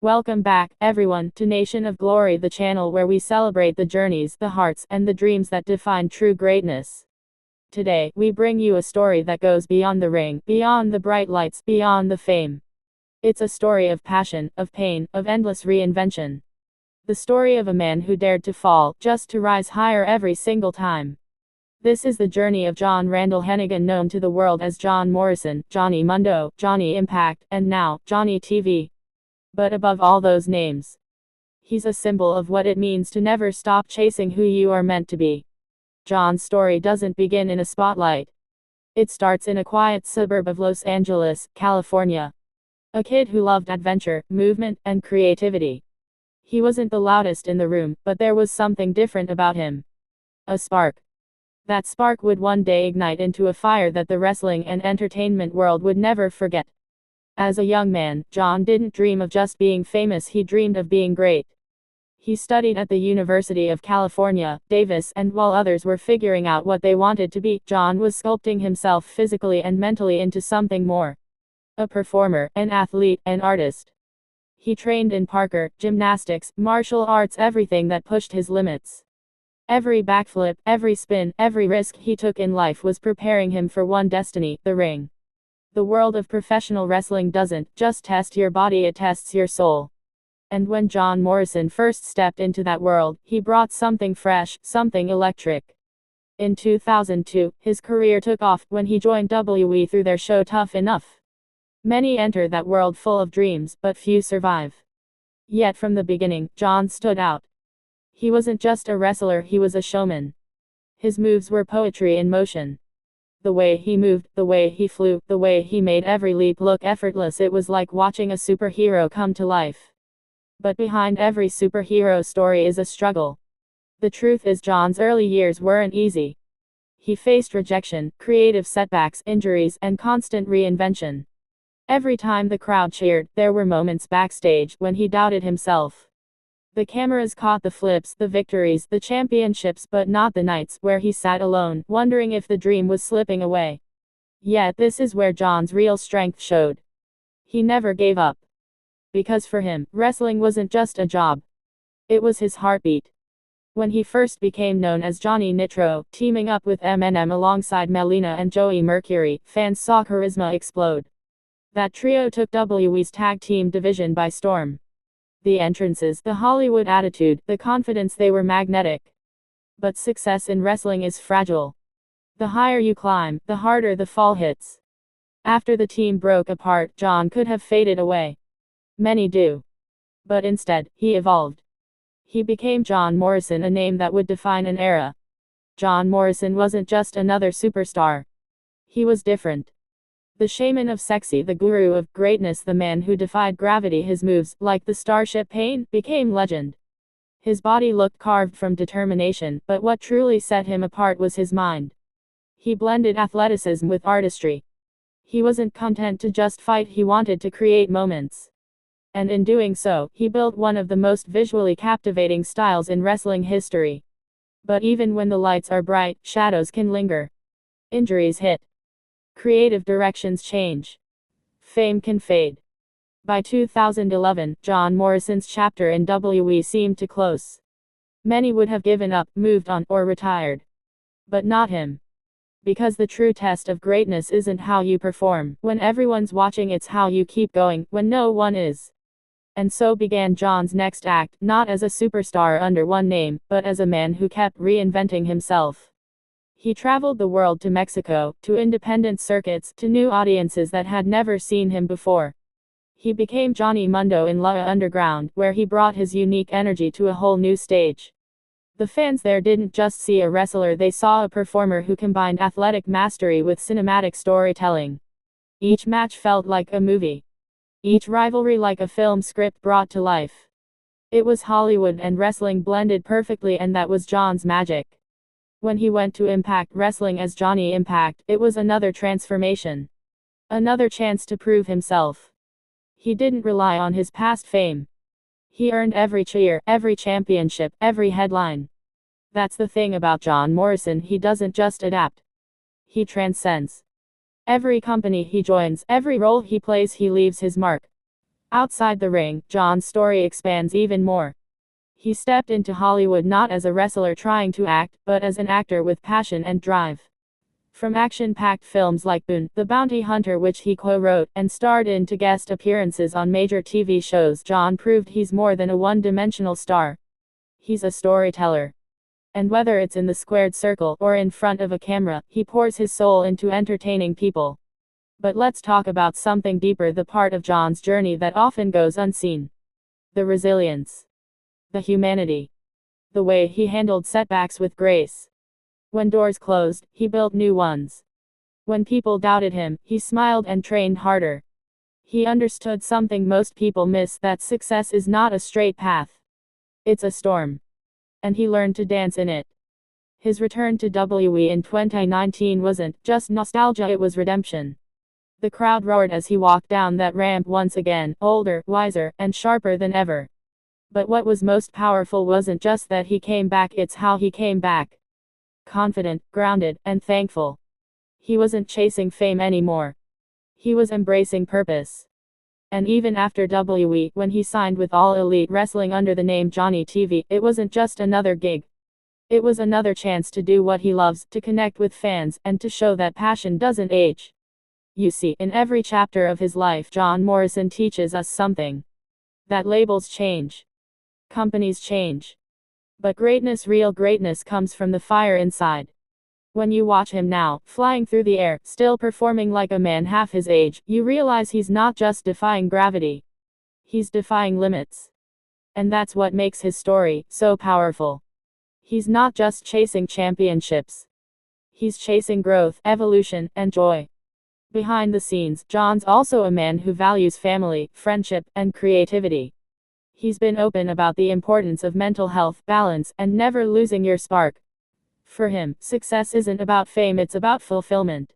Welcome back, everyone, to Nation of Glory, the channel where we celebrate the journeys, the hearts, and the dreams that define true greatness. Today, we bring you a story that goes beyond the ring, beyond the bright lights, beyond the fame. It's a story of passion, of pain, of endless reinvention. The story of a man who dared to fall, just to rise higher every single time. This is the journey of John Randall Hennigan, known to the world as John Morrison, Johnny Mundo, Johnny Impact, and now, Johnny TV. But above all those names, he's a symbol of what it means to never stop chasing who you are meant to be. John's story doesn't begin in a spotlight. It starts in a quiet suburb of Los Angeles, California. A kid who loved adventure, movement, and creativity. He wasn't the loudest in the room, but there was something different about him. A spark. That spark would one day ignite into a fire that the wrestling and entertainment world would never forget. As a young man, John didn't dream of just being famous, he dreamed of being great. He studied at the University of California, Davis, and while others were figuring out what they wanted to be, John was sculpting himself physically and mentally into something more. A performer, an athlete, an artist. He trained in parkour, gymnastics, martial arts, everything that pushed his limits. Every backflip, every spin, every risk he took in life was preparing him for one destiny, the ring. The world of professional wrestling doesn't just test your body, it tests your soul. And when John Morrison first stepped into that world, he brought something fresh, something electric. In 2002, his career took off when he joined WWE through their show Tough Enough. Many enter that world full of dreams, but few survive. Yet from the beginning, John stood out. He wasn't just a wrestler, he was a showman. His moves were poetry in motion. The way he moved, the way he flew, the way he made every leap look effortless, it was like watching a superhero come to life. But behind every superhero story is a struggle. The truth is, John's early years weren't easy. He faced rejection, creative setbacks, injuries, and constant reinvention. Every time the crowd cheered, there were moments backstage when he doubted himself. The cameras caught the flips, the victories, the championships, but not the nights where he sat alone, wondering if the dream was slipping away. Yet this is where John's real strength showed. He never gave up. Because for him, wrestling wasn't just a job. It was his heartbeat. When he first became known as Johnny Nitro, teaming up with Eminem alongside Melina and Joey Mercury, fans saw charisma explode. That trio took WWE's tag team division by storm. The entrances, the Hollywood attitude, the confidence, they were magnetic. But success in wrestling is fragile. The higher you climb, the harder the fall hits. After the team broke apart, John could have faded away. Many do. But instead, he evolved. He became John Morrison, a name that would define an era. John Morrison wasn't just another superstar. He was different. The shaman of sexy, the guru of greatness, the man who defied gravity. His moves, like the Starship Pain, became legend. His body looked carved from determination, but what truly set him apart was his mind. He blended athleticism with artistry. He wasn't content to just fight, he wanted to create moments. And in doing so, he built one of the most visually captivating styles in wrestling history. But even when the lights are bright, shadows can linger. Injuries hit. Creative directions change. Fame can fade. By 2011, John Morrison's chapter in WWE seemed to close. Many would have given up, moved on, or retired. But not him. Because the true test of greatness isn't how you perform when everyone's watching, it's how you keep going when no one is. And so began John's next act, not as a superstar under one name, but as a man who kept reinventing himself. He traveled the world, to Mexico, to independent circuits, to new audiences that had never seen him before. He became Johnny Mundo in Lucha Underground, where he brought his unique energy to a whole new stage. The fans there didn't just see a wrestler, they saw a performer who combined athletic mastery with cinematic storytelling. Each match felt like a movie. Each rivalry like a film script brought to life. It was Hollywood and wrestling blended perfectly, and that was John's magic. When he went to Impact Wrestling as Johnny Impact, it was another transformation. Another chance to prove himself. He didn't rely on his past fame. He earned every cheer, every championship, every headline. That's the thing about John Morrison, he doesn't just adapt. He transcends. Every company he joins, every role he plays, he leaves his mark. Outside the ring, John's story expands even more. He stepped into Hollywood not as a wrestler trying to act, but as an actor with passion and drive. From action-packed films like Boone, the Bounty Hunter, which he co-wrote, and starred in, to guest appearances on major TV shows, John proved he's more than a one-dimensional star. He's a storyteller. And whether it's in the squared circle or in front of a camera, he pours his soul into entertaining people. But let's talk about something deeper, the part of John's journey that often goes unseen. The resilience. The humanity. The way he handled setbacks with grace. When doors closed, he built new ones. When people doubted him, he smiled and trained harder. He understood something most people miss, that success is not a straight path. It's a storm. And he learned to dance in it. His return to WWE in 2019 wasn't just nostalgia, it was redemption. The crowd roared as he walked down that ramp once again, older, wiser, and sharper than ever. But what was most powerful wasn't just that he came back, it's how he came back. Confident, grounded, and thankful. He wasn't chasing fame anymore. He was embracing purpose. And even after WWE, when he signed with All Elite Wrestling under the name Johnny TV, it wasn't just another gig. It was another chance to do what he loves, to connect with fans, and to show that passion doesn't age. You see, in every chapter of his life, John Morrison teaches us something. That labels change. Companies change. But greatness, real greatness, comes from the fire inside. When you watch him now, flying through the air, still performing like a man half his age, you realize he's not just defying gravity. He's defying limits. And that's what makes his story so powerful. He's not just chasing championships. He's chasing growth, evolution, and joy. Behind the scenes, John's also a man who values family, friendship, and creativity. He's been open about the importance of mental health, balance, and never losing your spark. For him, success isn't about fame, it's about fulfillment.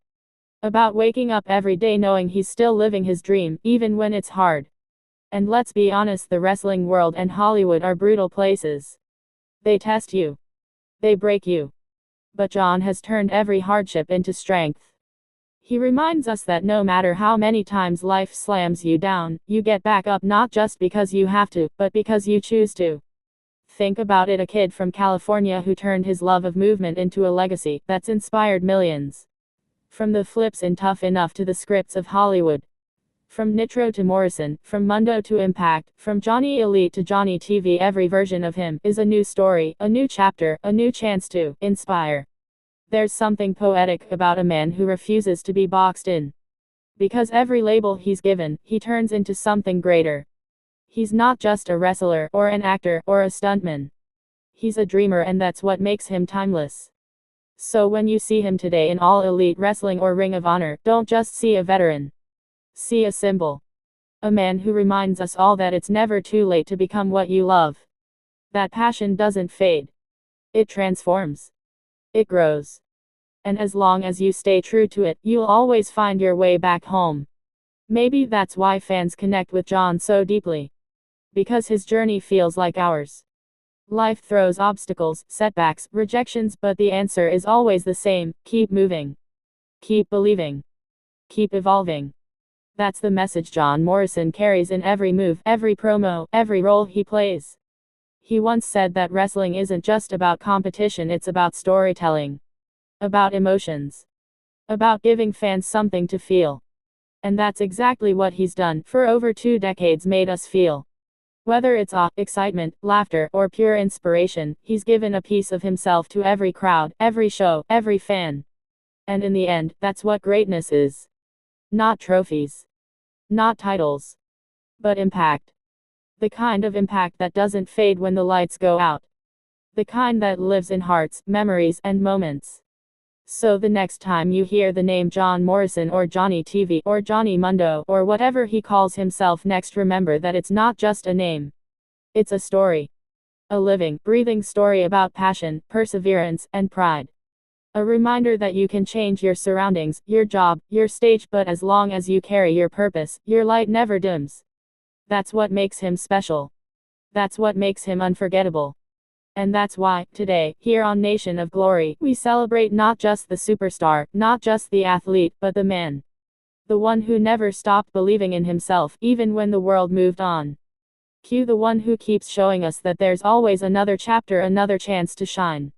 About waking up every day knowing he's still living his dream, even when it's hard. And let's be honest, the wrestling world and Hollywood are brutal places. They test you. They break you. But John has turned every hardship into strength. He reminds us that no matter how many times life slams you down, you get back up, not just because you have to, but because you choose to. Think about it, a kid from California who turned his love of movement into a legacy that's inspired millions. From the flips in Tough Enough to the scripts of Hollywood. From Nitro to Morrison, from Mundo to Impact, from Johnny Elite to Johnny TV, every version of him is a new story, a new chapter, a new chance to inspire. There's something poetic about a man who refuses to be boxed in. Because every label he's given, he turns into something greater. He's not just a wrestler, or an actor, or a stuntman. He's a dreamer, and that's what makes him timeless. So when you see him today in All Elite Wrestling or Ring of Honor, don't just see a veteran. See a symbol. A man who reminds us all that it's never too late to become what you love. That passion doesn't fade. It transforms. It grows. And as long as you stay true to it, you'll always find your way back home. Maybe that's why fans connect with John so deeply. Because his journey feels like ours. Life throws obstacles, setbacks, rejections, but the answer is always the same: keep moving. Keep believing. Keep evolving. That's the message John Morrison carries in every move, every promo, every role he plays. He once said that wrestling isn't just about competition, it's about storytelling. About emotions. About giving fans something to feel. And that's exactly what he's done, for over 2 decades, made us feel. Whether it's awe, excitement, laughter, or pure inspiration, he's given a piece of himself to every crowd, every show, every fan. And in the end, that's what greatness is. Not trophies. Not titles. But impact. The kind of impact that doesn't fade when the lights go out. The kind that lives in hearts, memories, and moments. So the next time you hear the name John Morrison, or Johnny TV, or Johnny Mundo, or whatever he calls himself next, remember that it's not just a name. It's a story. A living, breathing story about passion, perseverance, and pride. A reminder that you can change your surroundings, your job, your stage, but as long as you carry your purpose, your light never dims. That's what makes him special. That's what makes him unforgettable. And that's why, today, here on Nation of Glory, we celebrate not just the superstar, not just the athlete, but the man. The one who never stopped believing in himself, even when the world moved on. Q, the one who keeps showing us that there's always another chapter, another chance to shine.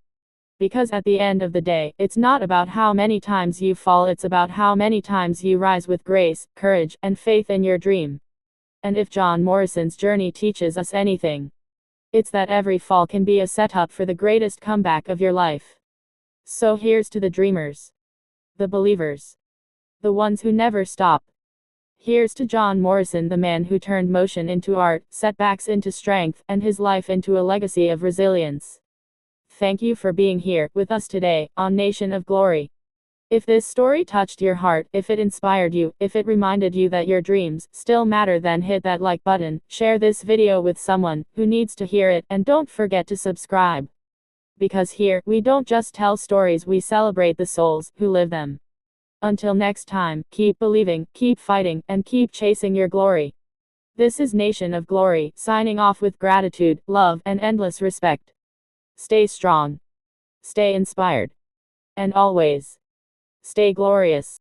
Because at the end of the day, it's not about how many times you fall, it's about how many times you rise with grace, courage, and faith in your dream. And if John Morrison's journey teaches us anything, it's that every fall can be a setup for the greatest comeback of your life. So here's to the dreamers, the believers, the ones who never stop. Here's to John Morrison, the man who turned motion into art, setbacks into strength, and his life into a legacy of resilience. Thank you for being here with us today on Nation of Glory. If this story touched your heart, if it inspired you, if it reminded you that your dreams still matter, then hit that like button, share this video with someone who needs to hear it, and don't forget to subscribe. Because here, we don't just tell stories, we celebrate the souls who live them. Until next time, keep believing, keep fighting, and keep chasing your glory. This is Nation of Glory, signing off with gratitude, love, and endless respect. Stay strong, stay inspired, and always stay glorious.